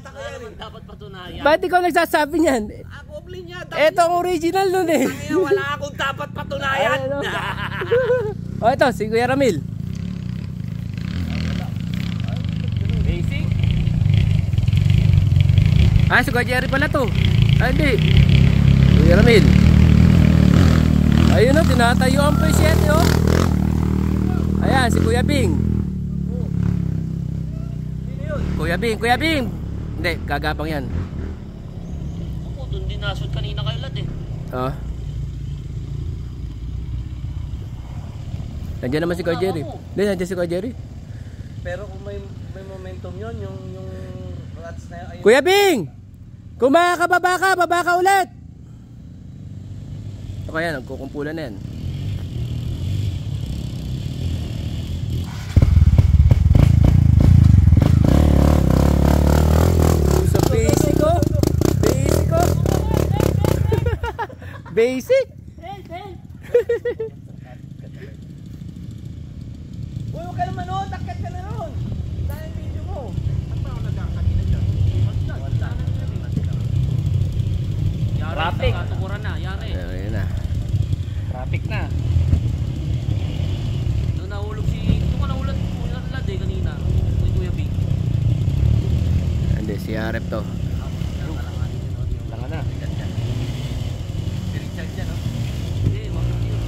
ko yan. Dapat patunayan. Ba't ikaw nagsasabi niyan? Ako linyada. Ito ang original nun eh. Wala akong dapat patunayan. O ito, si Kuya Ramil. Basic. Ah, si Kuya Jerry pala to. Ah, hindi. Kuya Ramil. Ayun o, tinatayuan po yung 7 o. Ayan, si Kuya Bing. Kuya Bing. Hindi, gagapang yan. Ako, doon din nasod kanina kayo lad eh. Oh. Nandiyan naman si Kuya Jerry. Hindi, nandiyan si Kuya Jerry. Pero kung may momentum yun, yung rats na yun. Kuya Bing! Kung makakababa ka, baba ka ulit! O kaya, nagkukumpulan na yan. Sa basic ko? Basic ko? Basic? Uy, huwag ka naman nun, takkat ka na nun. Saan yung video mo? Saan pa ako nagkakakina dyan? Traffic. Katukuran na, yari. Ayun na. Traffic na. Doon nahulog ito ka nahulog lad eh kanina. Kay Kuya Bing. Hindi, si Arep to. Langa na. Richard dyan, no? Hindi, makakit yun.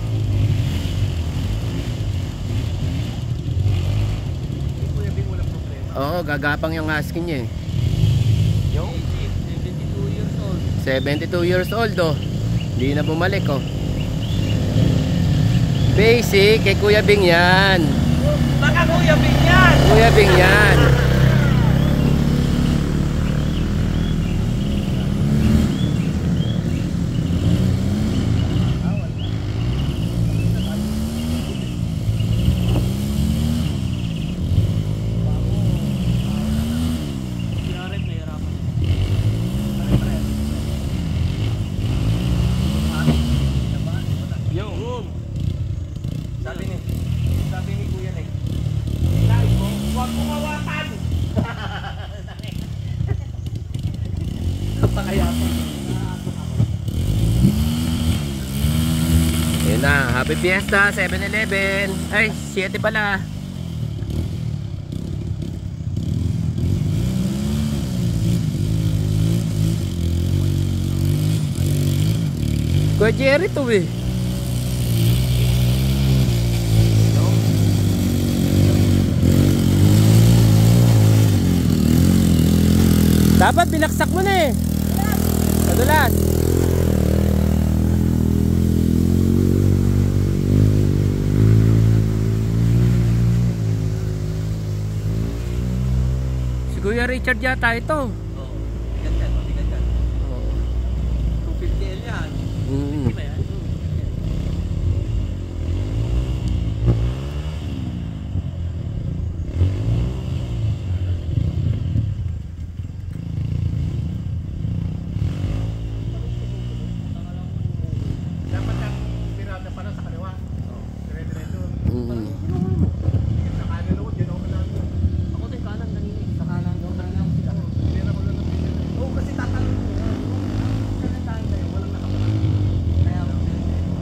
Kuya Bing, walang problema. Oo, gagapang yung asking niya eh. Yung? 72 years old. 72 years old oh. Hindi na bumalik oh. Basic kay Kuya Bing yan. Baka Kuya Bing yan! Kuya Bing yan. Yari, nahirapan. Yo! Sabi ni Kuya Leg, ilahin mo, huwag mo mawatan! Napakayapan. Ayun na, Happy Fiesta 7-Eleven. Ay, 7 pala. Kuya Jerry to eh. Dapat binaksak mo na eh. Kadulas. Si Kuya Richard yata ito. Oo. Bigat yan. 250L yan. Mm. Ba yan? Dapat ang pirata pala sa kaliwa. Dire-direto. Mm. Sa kanan ako, yun ako namin. Ako din kanan kanina eh. Sa kanan daw. Kanina ako sila. Pera ko lang ng pera. Oo, kasi tatanong mo. Kaya tayo tayo, walang nakapala. Kaya ako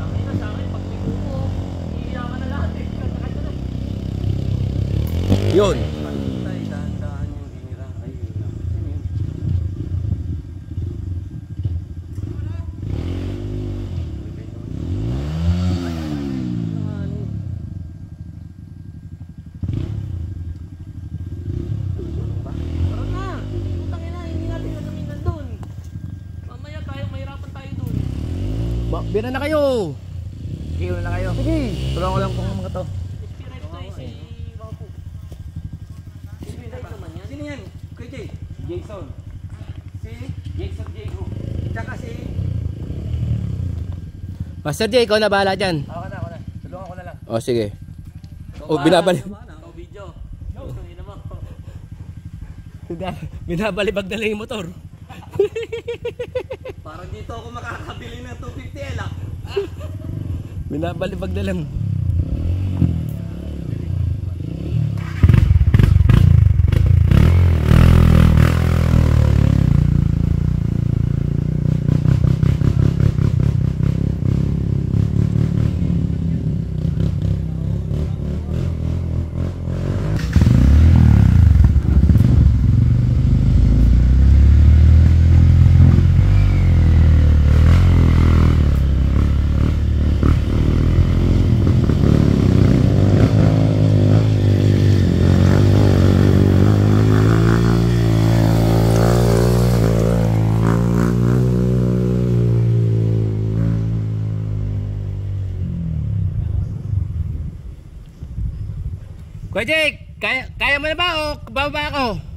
Kanina sa akin, pag ligo ko, iiyakan na lahat eh. Kaya na. Yun. Tayo, dahan-dahan yung inira. Ay, yun na. Sino yun? Tara na! Putang ina, hindi natin gagawin nandun. Mamaya tayo, mahirapan tayo dun. Bira na kayo. Sige, na kayo. Sige. Tulungan ko lang po mga to. Inspired to eh, si Wapo. Inspired naman yan. Sino yan? Kuya Jay? Jason. Si? Jason J. Group. Tsaka si? Master J, ikaw na bahala dyan. Ako na. Tulungan ko na lang. O sige. O binabalik. O video. Gusto nyo naman. Binabalibag na lang yung motor. Parang dito ako makakabili ng 250L ah. Binabalibag na lang. Kuya Jake, kaya mo na ba o bababa ako?